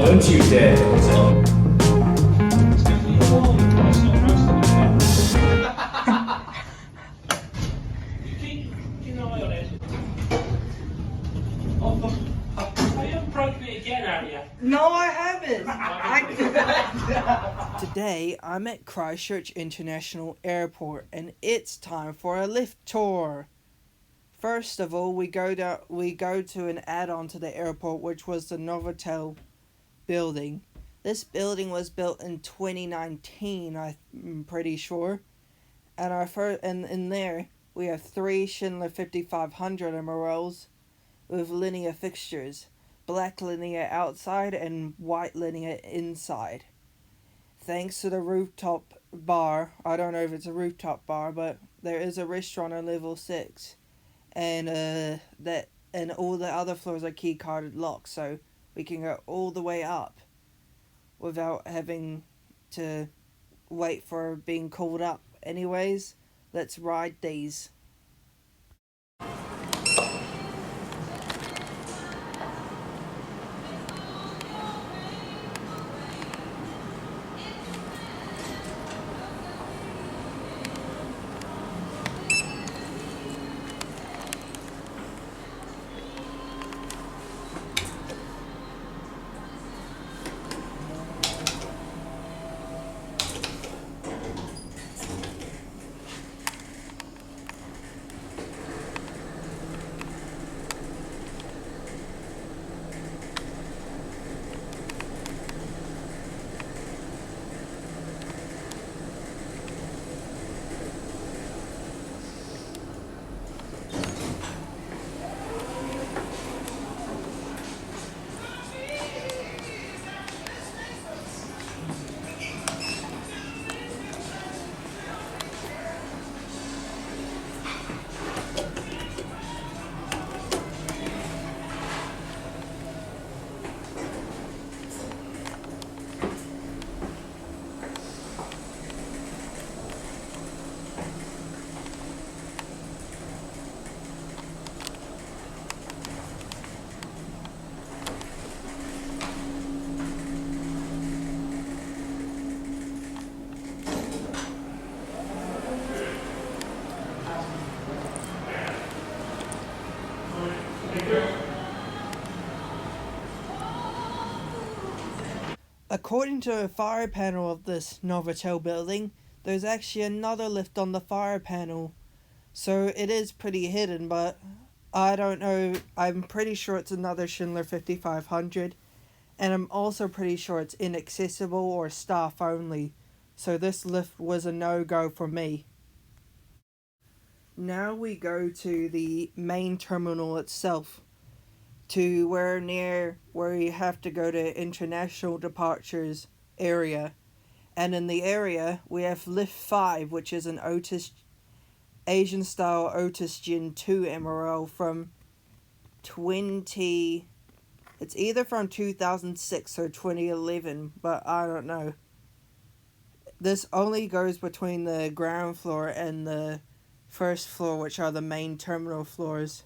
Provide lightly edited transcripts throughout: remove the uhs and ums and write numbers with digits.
Don't you dare. Keep an eye on it. You haven't broken it again, have you? No, I haven't. Today, I'm at Christchurch International Airport, and it's time for a lift tour. First of all, we go to an add-on to the airport, which was the Novotel building. This building was built in 2019, I'm pretty sure. And in there, we have 3 Schindler 5500 MRLs with linear fixtures, black linear outside and white linear inside. Thanks to the rooftop bar, I don't know if it's a rooftop bar, but there is a restaurant on level 6, and all the other floors are key carded locks, so we can go all the way up without having to wait for being called up. Anyways, let's ride these. According to a fire panel of this Novotel building, there's actually another lift on the fire panel. So it is pretty hidden, but I don't know. I'm pretty sure it's another Schindler 5500. And I'm also pretty sure it's inaccessible or staff only. So this lift was a no-go for me. Now we go to the main terminal itself, to where you have to go to international departures area. And in the area, we have lift 5, which is an Asian style Otis Gen 2 MRL from it's either from 2006 or 2011, but I don't know. This only goes between the ground floor and the first floor, which are the main terminal floors.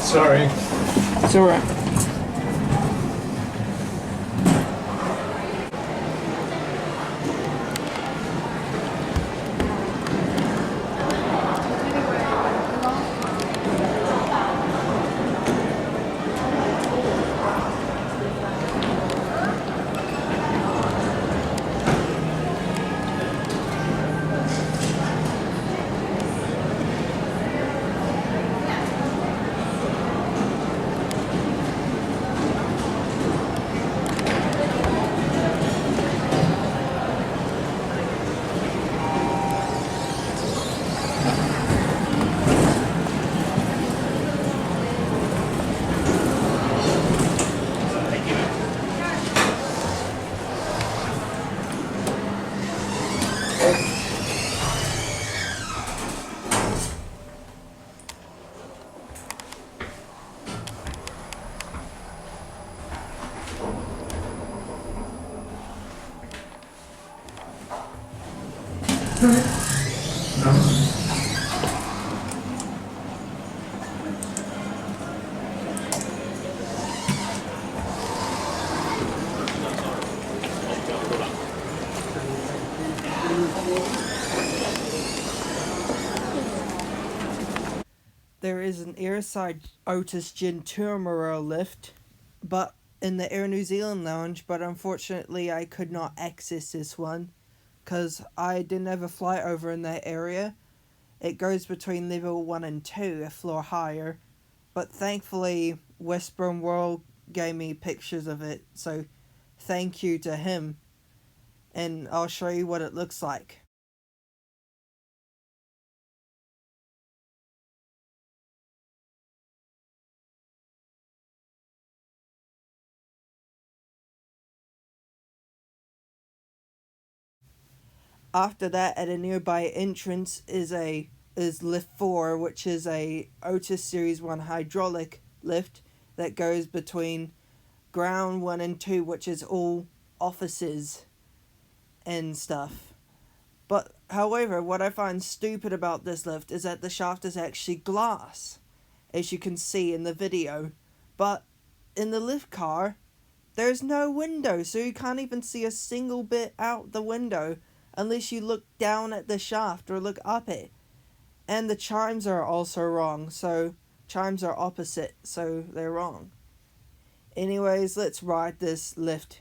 Sorry. It's alright. No? There is an airside Otis Gin Turmerill lift, but in the Air New Zealand lounge, but unfortunately I could not access this one because I didn't have a flight over in that area. It goes between level 1 and 2, a floor higher, but thankfully Westbourne World gave me pictures of it, so thank you to him, and I'll show you what it looks like. After that, at a nearby entrance is lift 4, which is a Otis Series 1 hydraulic lift that goes between ground 1 and 2, which is all offices and stuff. But however, what I find stupid about this lift is that the shaft is actually glass, as you can see in the video. But in the lift car, there's no window, so you can't even see a single bit out the window unless you look down at the shaft or look up it. And the chimes are also wrong, so chimes are opposite, so they're wrong. Anyways, let's ride this lift.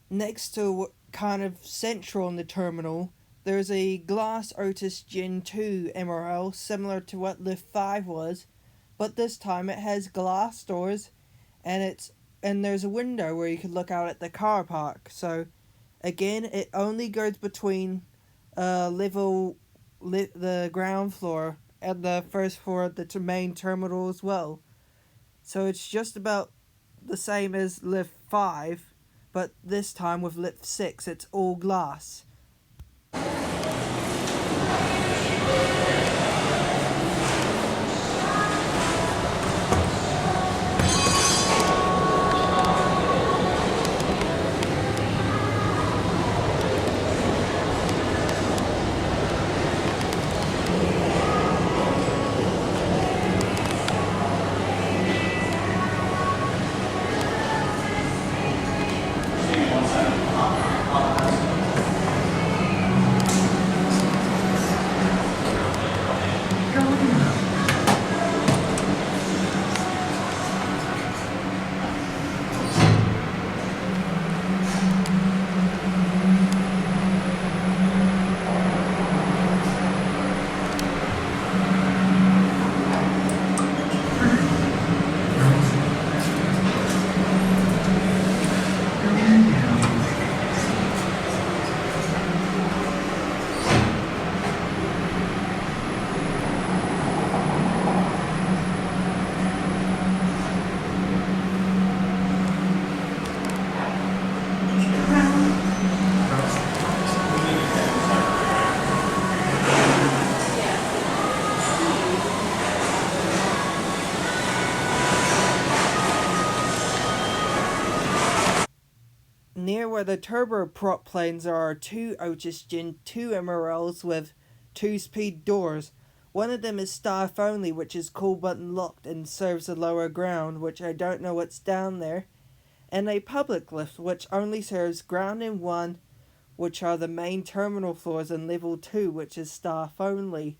Next to kind of central in the terminal, there's a glass Otis Gen 2 MRL similar to what Lift 5 was, but this time it has glass doors and there's a window where you can look out at the car park. So again, it only goes between the ground floor and the first floor of the main terminal as well. So it's just about the same as Lift 5, but this time with Lift 6 it's all glass. Near where the turboprop planes are two Otis Gen 2 MRLs with 2-speed doors. One of them is staff only, which is cool button locked and serves the lower ground, which I don't know what's down there, and a public lift, which only serves ground and 1, which are the main terminal floors, and level 2, which is staff only.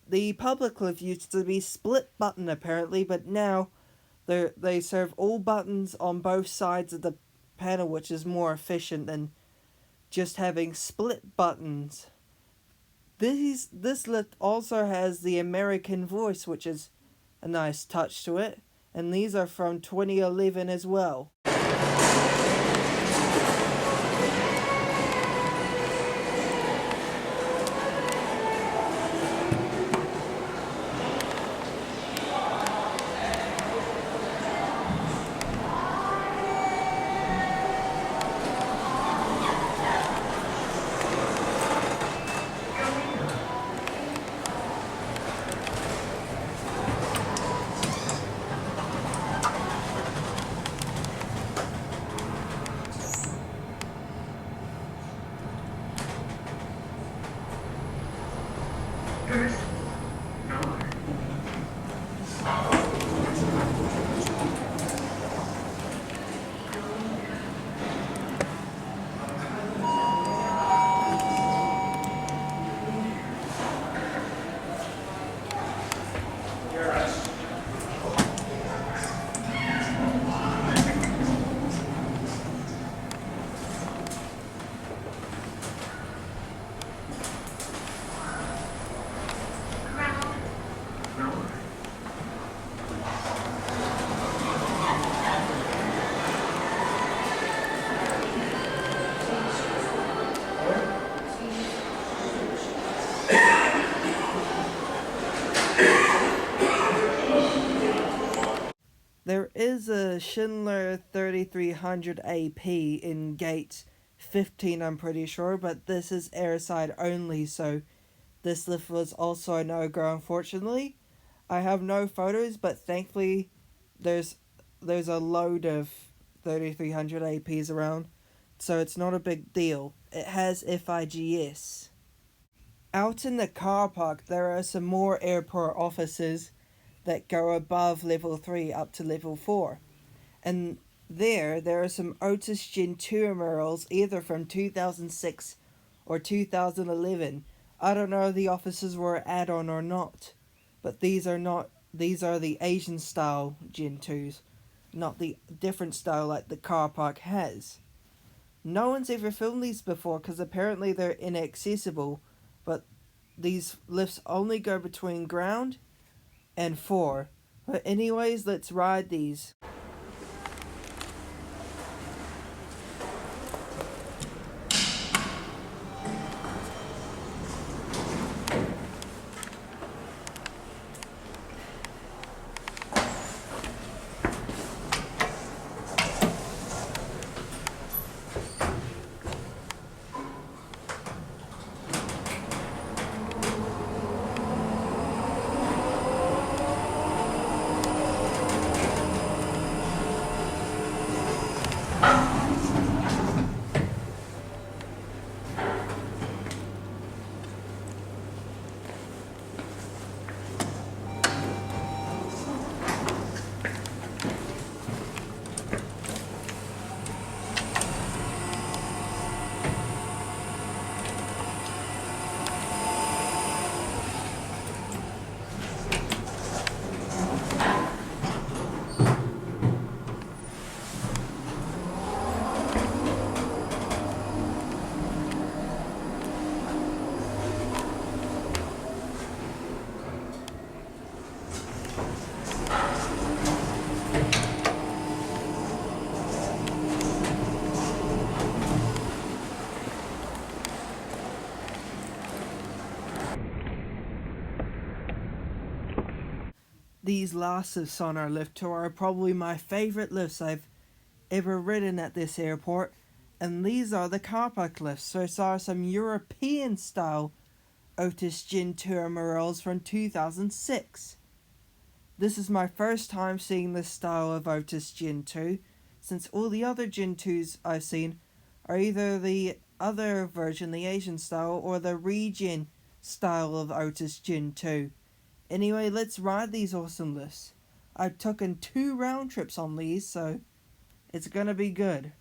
The public lift used to be split button apparently, but now they serve all buttons on both sides of the panel, which is more efficient than just having split buttons. This lift also has the American voice, which is a nice touch to it, and these are from 2011 as well. There is a Schindler 3300 AP in gate 15, I'm pretty sure, but this is airside only, so this lift was also a no-go, unfortunately. I have no photos, but thankfully there's a load of 3300 APs around, so it's not a big deal. It has FIGS. Out in the car park, there are some more airport offices that go above level 3 up to level 4. And there are some Otis Gen 2 MRLs, either from 2006 or 2011. I don't know if the offices were add-on or not, but these are the Asian style Gen 2s, not the different style like the car park has. No one's ever filmed these before because apparently they're inaccessible, but these lifts only go between ground and 4. But anyways, let's ride these. These last lifts on our lift tour are probably my favourite lifts I've ever ridden at this airport, and these are the car park lifts. So these are some European style Otis Gen 2 MRLs from 2006. This is my first time seeing this style of Otis Gen 2, since all the other Gin 2s I've seen are either the other version, the Asian style, or the Regin style of Otis Gin 2. Anyway, let's ride these awesome lifts. I've taken 2 round trips on these, so it's gonna be good.